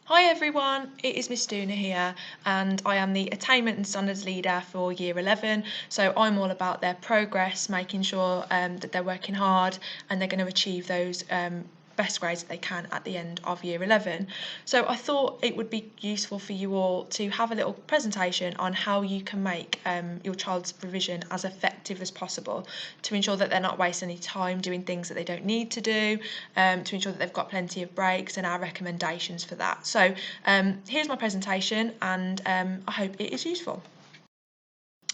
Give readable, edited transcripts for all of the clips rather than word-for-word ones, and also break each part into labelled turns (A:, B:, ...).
A: Hi everyone, it is Miss Duna here, and I am the Attainment and Standards Leader for Year 11. So I'm all about their progress, making sure that they're working hard and they're going to achieve those best grades that they can at the end of Year 11. So I thought it would be useful for you all to have a little presentation on how you can make your child's revision as effective as possible to ensure that they're not wasting any time doing things that they don't need to do, to ensure that they've got plenty of breaks and our recommendations for that. So here's my presentation, and I hope it is useful.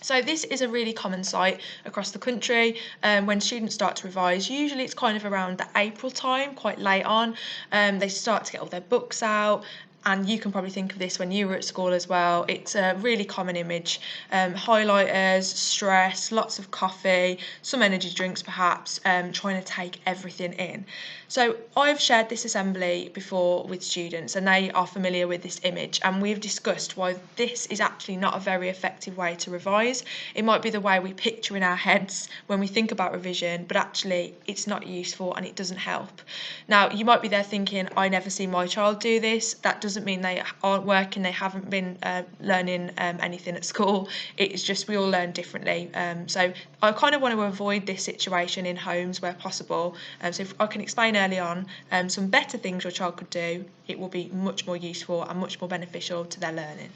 A: So this is a really common sight across the country when students start to revise. Usually it's kind of around the April time, quite late on. They start to get all their books out. And you can probably think of this when you were at school as well. It's a really common image. Highlighters, stress, lots of coffee, some energy drinks perhaps, trying to take everything in. So I've shared this assembly before with students and they are familiar with this image, and we've discussed why this is actually not a very effective way to revise. It might be the way we picture in our heads when we think about revision, but actually it's not useful and it doesn't help. Now you might be there thinking, I never see my child do this. That doesn't mean they aren't working, they haven't been learning anything at school. It's just we all learn differently. So I kind of want to avoid this situation in homes where possible. So if I can explain early on some better things your child could do, it will be much more useful and much more beneficial to their learning.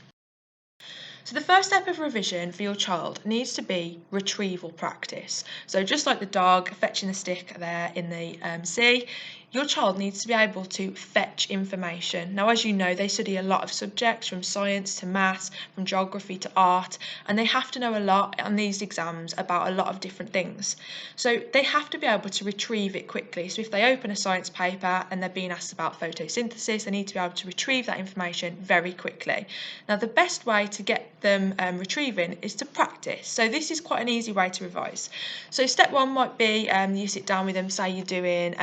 A: So the first step of revision for your child needs to be retrieval practice. So just like the dog fetching the stick there in the sea, your child needs to be able to fetch information. Now, as you know, they study a lot of subjects, from science to maths, from geography to art, and they have to know a lot on these exams about a lot of different things. So they have to be able to retrieve it quickly. So if they open a science paper and they're being asked about photosynthesis, they need to be able to retrieve that information very quickly. Now, the best way to get them retrieving is to practice. So this is quite an easy way to revise. So step one might be you sit down with them, say you're doing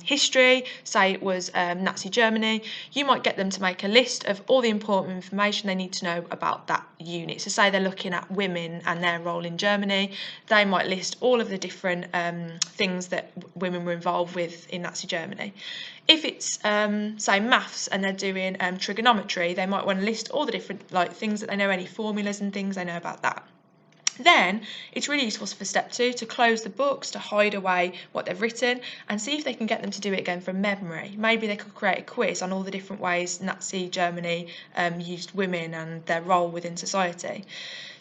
A: history, say it was Nazi Germany. You might get them to make a list of all the important information they need to know about that unit. So say they're looking at women and their role in Germany, they might list all of the different things that women were involved with in Nazi Germany. If it's say maths and they're doing trigonometry, they might want to list all the different things that they know, any formulas and things they know about that. Then it's really useful for step two to close the books, to hide away what they've written, and see if they can get them to do it again from memory. Maybe they could create a quiz on all the different ways Nazi Germany used women and their role within society.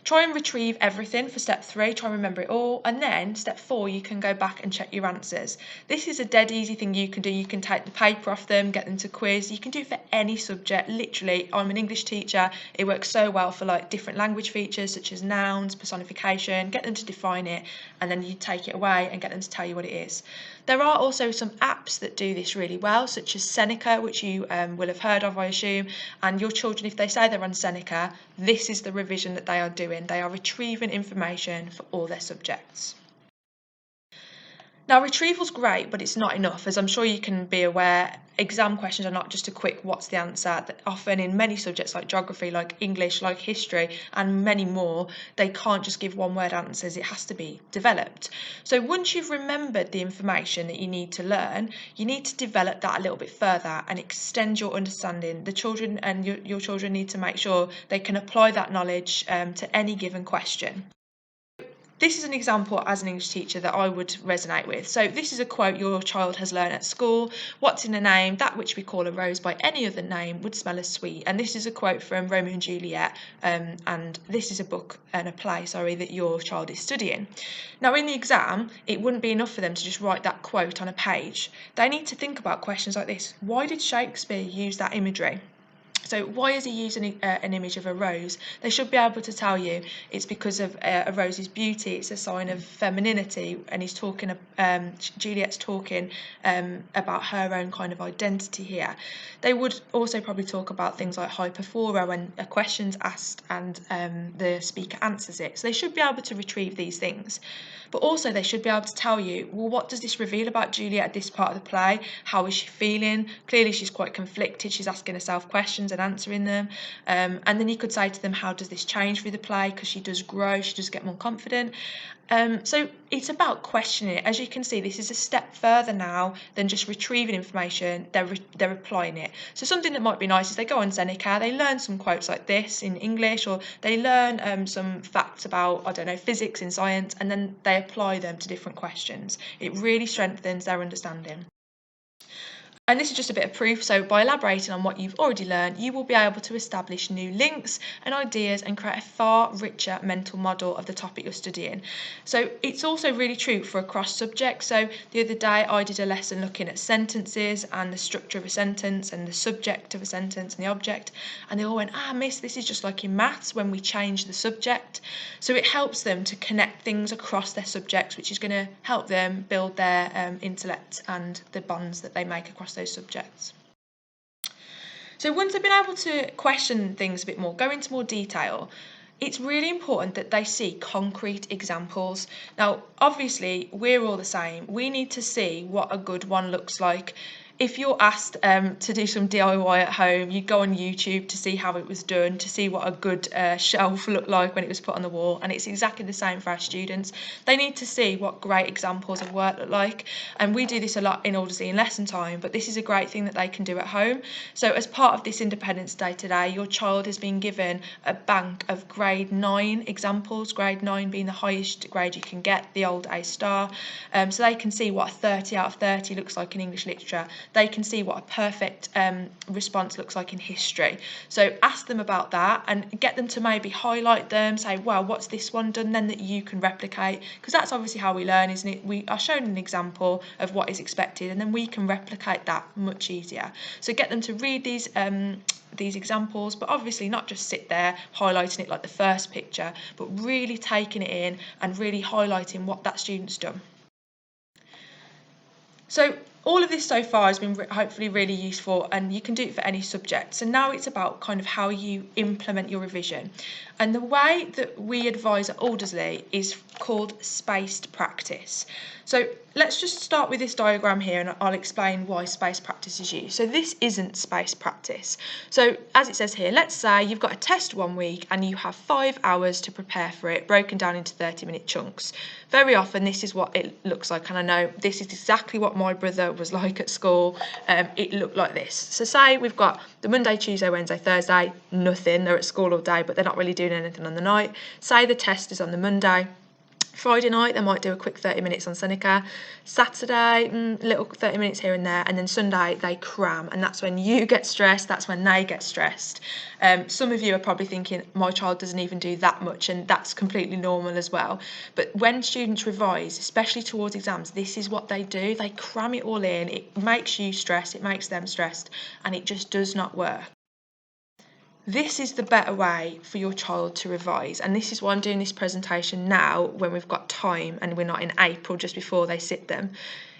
A: Try and retrieve everything for step three, try and remember it all, and then step four you can go back and check your answers. This is a dead easy thing you can do. You can take the paper off them, get them to quiz. You can do it for any subject. Literally, I'm an English teacher, it works so well for different language features such as nouns, personification. Get them to define it and then you take it away and get them to tell you what it is. There are also some apps that do this really well, such as Seneca, which you will have heard of, I assume, and your children, if they say they're on Seneca, this is the revision that they are doing. They are retrieving information for all their subjects. Now, retrieval's great, but it's not enough. As I'm sure you can be aware, exam questions are not just a quick what's the answer. Often in many subjects like geography, like English, like history, and many more, they can't just give one-word answers. It has to be developed. So once you've remembered the information that you need to learn, you need to develop that a little bit further and extend your understanding. The children and your children need to make sure they can apply that knowledge to any given question. This is an example as an English teacher that I would resonate with. So this is a quote your child has learned at school. What's in a name? That which we call a rose by any other name would smell as sweet. And this is a quote from Romeo and Juliet. And this is a book and a play, that your child is studying. Now in the exam, it wouldn't be enough for them to just write that quote on a page. They need to think about questions like this. Why did Shakespeare use that imagery? So why is he using an image of a rose? They should be able to tell you it's because of a rose's beauty. It's a sign of femininity, and he's talking. Juliet's talking about her own kind of identity here. They would also probably talk about things like hyperphora when a question's asked and the speaker answers it. So they should be able to retrieve these things. But also they should be able to tell you, well, what does this reveal about Juliet at this part of the play? How is she feeling? Clearly she's quite conflicted. She's asking herself questions and answering them. And then you could say to them, how does this change through the play? Because she does grow, she does get more confident. So it's about questioning it. As you can see, this is a step further now than just retrieving information, they're applying it. So something that might be nice is they go on Zenica, they learn some quotes like this in English, or they learn some facts about, I don't know, physics in science, and then they apply them to different questions. It really strengthens their understanding. And this is just a bit of proof. So by elaborating on what you've already learned, you will be able to establish new links and ideas and create a far richer mental model of the topic you're studying. So it's also really true for across subjects. So the other day I did a lesson looking at sentences and the structure of a sentence and the subject of a sentence and the object. And they all went, miss, this is just like in maths when we change the subject. So it helps them to connect things across their subjects, which is going to help them build their intellect and the bonds that they make across those subjects. So once they've been able to question things a bit more, go into more detail, it's really important that they see concrete examples. Now, obviously, we're all the same. We need to see what a good one looks like. If you're asked to do some DIY at home, you go on YouTube to see how it was done, to see what a good shelf looked like when it was put on the wall, and it's exactly the same for our students. They need to see what great examples of work look like, and we do this a lot in Aldersley in lesson time, but this is a great thing that they can do at home. So as part of this Independence Day today, your child has been given a bank of grade 9 examples, grade 9 being the highest grade you can get, the old A star, so they can see what a 30 out of 30 looks like in English literature. They can see what a perfect response looks like in history. So ask them about that and get them to maybe highlight them, say, well, what's this one done then that you can replicate? Because that's obviously how we learn, isn't it? We are shown an example of what is expected, and then we can replicate that much easier. So get them to read these examples, but obviously not just sit there highlighting it like the first picture, but really taking it in and really highlighting what that student's done. So all of this so far has been hopefully really useful, and you can do it for any subject. So now it's about kind of how you implement your revision. And the way that we advise at Aldersley is called spaced practice. So let's just start with this diagram here, and I'll explain why spaced practice is used. So this isn't spaced practice. So as it says here, let's say you've got a test 1 week and you have 5 hours to prepare for it, broken down into 30-minute chunks. Very often this is what it looks like, and I know this is exactly what my brother was like at school. It looked like this. So say we've got the Monday, Tuesday, Wednesday, Thursday, nothing, they're at school all day, but they're not really doing anything on the night. Say the test is on the Monday. Friday night, they might do a quick 30 minutes on Seneca. Saturday, little 30 minutes here and there. And then Sunday, they cram. And that's when you get stressed. That's when they get stressed. Some of you are probably thinking, my child doesn't even do that much. And that's completely normal as well. But when students revise, especially towards exams, this is what they do. They cram it all in. It makes you stressed. It makes them stressed. And it just does not work. This is the better way for your child to revise, and this is why I'm doing this presentation now when we've got time and we're not in April just before they sit them.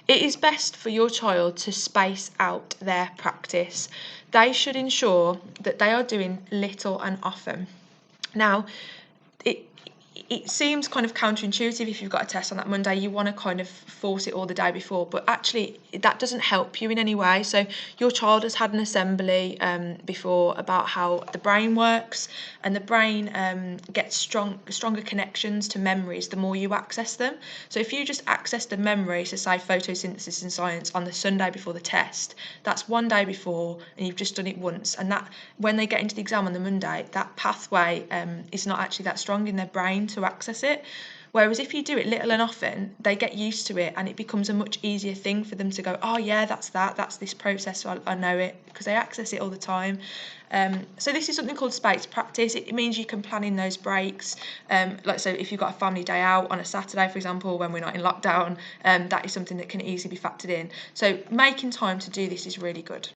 A: It is best for your child to space out their practice. They should ensure that they are doing little and often. Now, it seems kind of counterintuitive. If you've got a test on that Monday, you want to kind of force it all the day before, but actually that doesn't help you in any way. So your child has had an assembly before about how the brain works, and the brain gets stronger connections to memories the more you access them. So if you just access the memory, so say photosynthesis in science on the Sunday before the test, that's 1 day before and you've just done it once, and that when they get into the exam on the Monday, that pathway is not actually that strong in their brain to access it. Whereas if you do it little and often, they get used to it and it becomes a much easier thing for them to go, oh yeah, that's this process, so I know it, because they access it all the time. So this is something called spaced practice. It means you can plan in those breaks. Like, so if you've got a family day out on a Saturday, for example, when we're not in lockdown, that is something that can easily be factored in. So making time to do this is really good.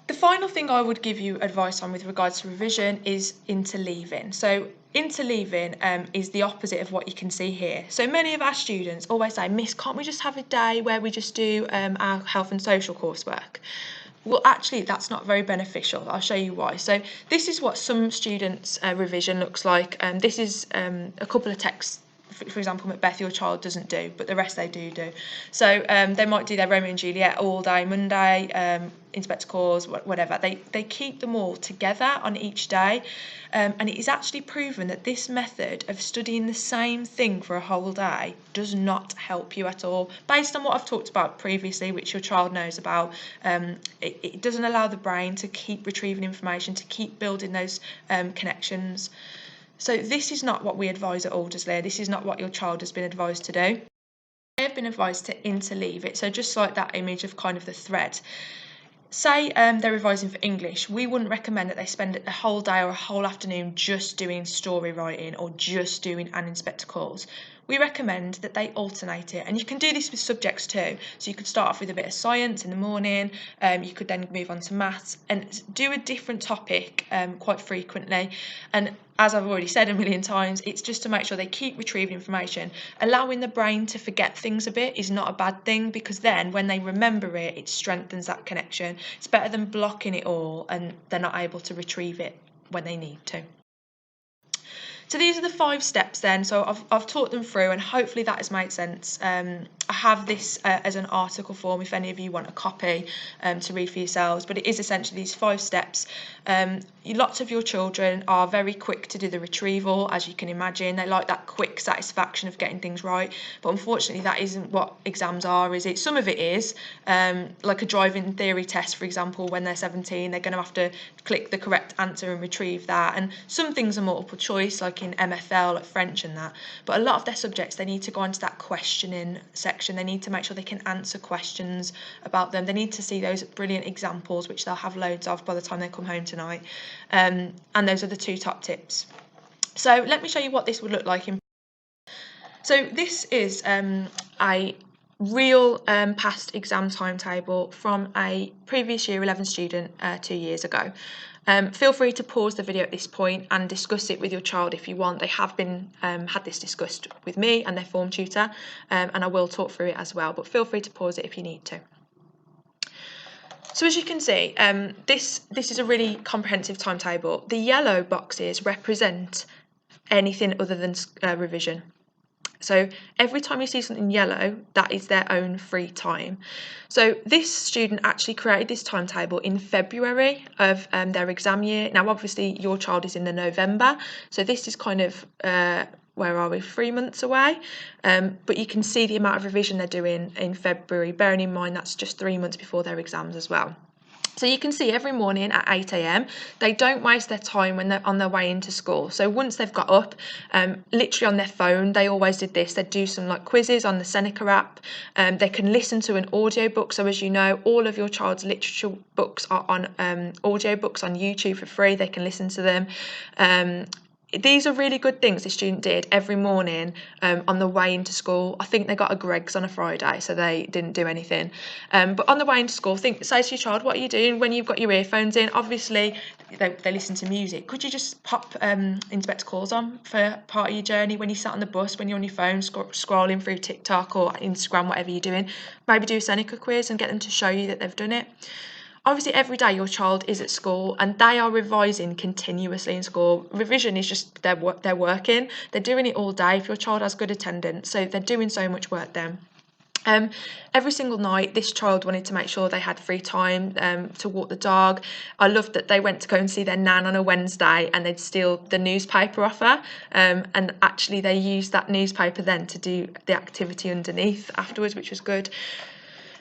A: The final thing I would give you advice on with regards to revision is interleaving. So interleaving is the opposite of what you can see here. So many of our students always say, Miss, can't we just have a day where we just do our health and social coursework? Well, actually, that's not very beneficial. I'll show you why. So this is what some students' revision looks like. This is a couple of texts for example, Macbeth, your child doesn't do, but the rest they do. So they might do their Romeo and Juliet all day Monday, Inspector Calls, whatever. They keep them all together on each day, and it is actually proven that this method of studying the same thing for a whole day does not help you at all. Based on what I've talked about previously, which your child knows about, it doesn't allow the brain to keep retrieving information, to keep building those connections. So this is not what we advise at Aldersley. This is not what your child has been advised to do. They have been advised to interleave it. So just like that image of kind of the thread. Say they're revising for English, we wouldn't recommend that they spend a whole day or a whole afternoon just doing story writing or just doing an Inspector Calls. We recommend that they alternate it, and you can do this with subjects too. So you could start off with a bit of science in the morning, you could then move on to maths and do a different topic quite frequently. And as I've already said a million times, it's just to make sure they keep retrieving information. Allowing the brain to forget things a bit is not a bad thing, because then when they remember it, it strengthens that connection. It's better than blocking it all and they're not able to retrieve it when they need to. So these are the 5 steps then. So I've taught them through, and hopefully that has made sense. I have this as an article form if any of you want a copy to read for yourselves, but it is essentially these 5 steps. Lots of your children are very quick to do the retrieval, as you can imagine. They like that quick satisfaction of getting things right, but unfortunately that isn't what exams are, is it? Some of it is, like a driving theory test, for example. When they're 17, they're going to have to click the correct answer and retrieve that, and some things are multiple choice, like in MFL, like French and that, but a lot of their subjects, they need to go into that questioning section. They need to make sure they can answer questions about them. They need to see those brilliant examples, which they'll have loads of by the time they come home tonight, and those are the 2 top tips. So let me show you what this would look like in. So this is a real past exam timetable from a previous year 11 student 2 years ago. Feel free to pause the video at this point and discuss it with your child if you want. They have been had this discussed with me and their form tutor, and I will talk through it as well, but feel free to pause it if you need to. So as you can see, this is a really comprehensive timetable. The yellow boxes represent anything other than revision. So every time you see something yellow, that is their own free time. So this student actually created this timetable in February of their exam year. Now, obviously, your child is in the November, so this is kind of, where are we, 3 months away? But you can see the amount of revision they're doing in February, bearing in mind that's just 3 months before their exams as well. So you can see every morning at 8 a.m, they don't waste their time when they're on their way into school. So once they've got up, literally on their phone, they always did this. They'd do some like quizzes on the Seneca app. They can listen to an audio book. So as you know, all of your child's literature books are on audio books on YouTube for free. They can listen to them. These are really good things the student did every morning on the way into school. I think they got a Greggs on a Friday, so they didn't do anything. But on the way into school, say to your child, what are you doing when you've got your earphones in? Obviously, they listen to music. Could you just pop Inspector Calls on for part of your journey when you sat on the bus, when you're on your phone scrolling through TikTok or Instagram, whatever you're doing? Maybe do a Seneca quiz and get them to show you that they've done it. Obviously, every day your child is at school and they are revising continuously in school. Revision is just they're working. They're doing it all day if your child has good attendance. So they're doing so much work then. Every single night, this child wanted to make sure they had free time to walk the dog. I loved that they went to go and see their nan on a Wednesday and they'd steal the newspaper off her. And actually, they used that newspaper then to do the activity underneath afterwards, which was good.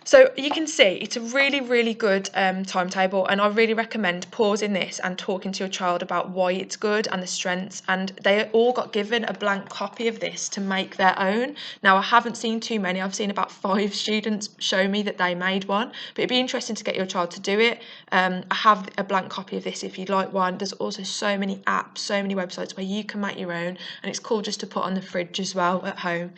A: So you can see it's a really, really good timetable, and I really recommend pausing this and talking to your child about why it's good and the strengths. And they all got given a blank copy of this to make their own. Now, I haven't seen too many. I've seen about 5 students show me that they made one, but it'd be interesting to get your child to do it. I have a blank copy of this if you'd like one. There's also so many apps, so many websites where you can make your own, and it's cool just to put on the fridge as well at home.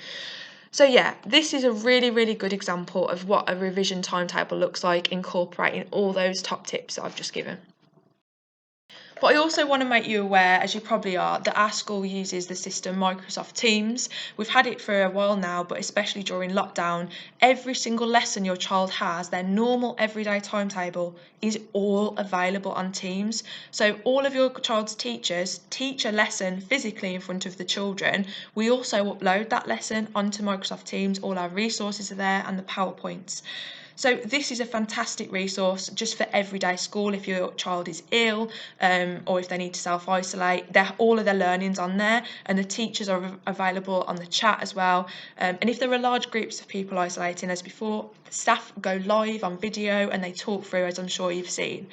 A: So yeah, this is a really, really good example of what a revision timetable looks like, incorporating all those top tips that I've just given. But I also want to make you aware, as you probably are, that our school uses the system Microsoft Teams. We've had it for a while now, but especially during lockdown, every single lesson your child has, their normal everyday timetable, is all available on Teams. So all of your child's teachers teach a lesson physically in front of the children. We also upload that lesson onto Microsoft Teams. All our resources are there and the PowerPoints. So this is a fantastic resource just for everyday school if your child is ill, or if they need to self-isolate. All of their learning's on there, and the teachers are available on the chat as well. And if there are large groups of people isolating, as before, staff go live on video and they talk through, as I'm sure you've seen.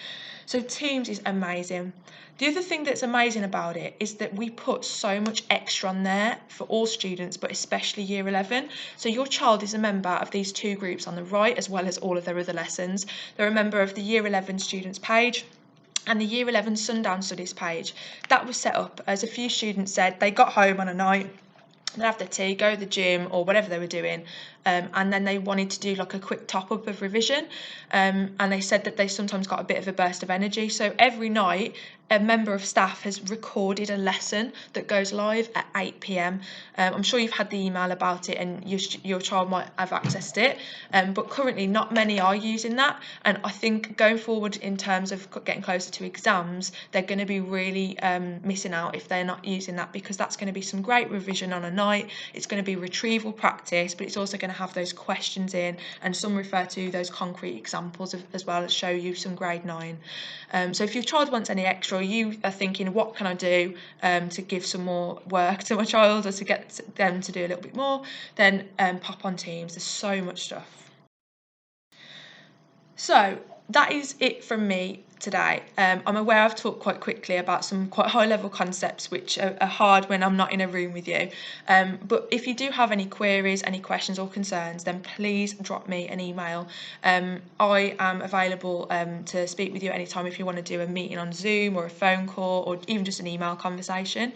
A: So Teams is amazing. The other thing that's amazing about it is that we put so much extra on there for all students, but especially Year 11. So your child is a member of these two groups on the right, as well as all of their other lessons. They're a member of the Year 11 students page and the Year 11 Sundown Studies page. That was set up as a few students said they got home on a night, they'd have their tea, go to the gym or whatever they were doing, and then they wanted to do like a quick top-up of revision, and they said that they sometimes got a bit of a burst of energy. So every night a member of staff has recorded a lesson that goes live at 8 p.m. I'm sure you've had the email about it and your child might have accessed it, but currently not many are using that, and I think going forward in terms of getting closer to exams, they're going to be really missing out if they're not using that, because that's going to be some great revision on a night. It's going to be retrieval practice, but it's also going to have those questions in, and some refer to those concrete examples as well as show you some grade 9. So if your child wants any extra, or you are thinking what can I do to give some more work to my child or to get them to do a little bit more, then pop on Teams. There's so much stuff. So that is it from me today. I'm aware I've talked quite quickly about some quite high level concepts which are hard when I'm not in a room with you, but if you do have any queries, any questions or concerns, then please drop me an email. I am available to speak with you anytime if you want to do a meeting on Zoom or a phone call or even just an email conversation.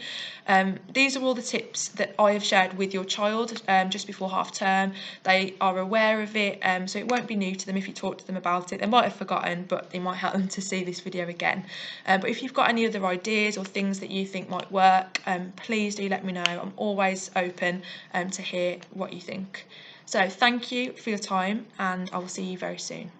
A: These are all the tips that I have shared with your child just before half term. They are aware of it, so it won't be new to them if you talk to them about it. They might have forgotten, but it might help them to see this video again. But if you've got any other ideas or things that you think might work, please do let me know. I'm always open to hear what you think. So thank you for your time, and I will see you very soon.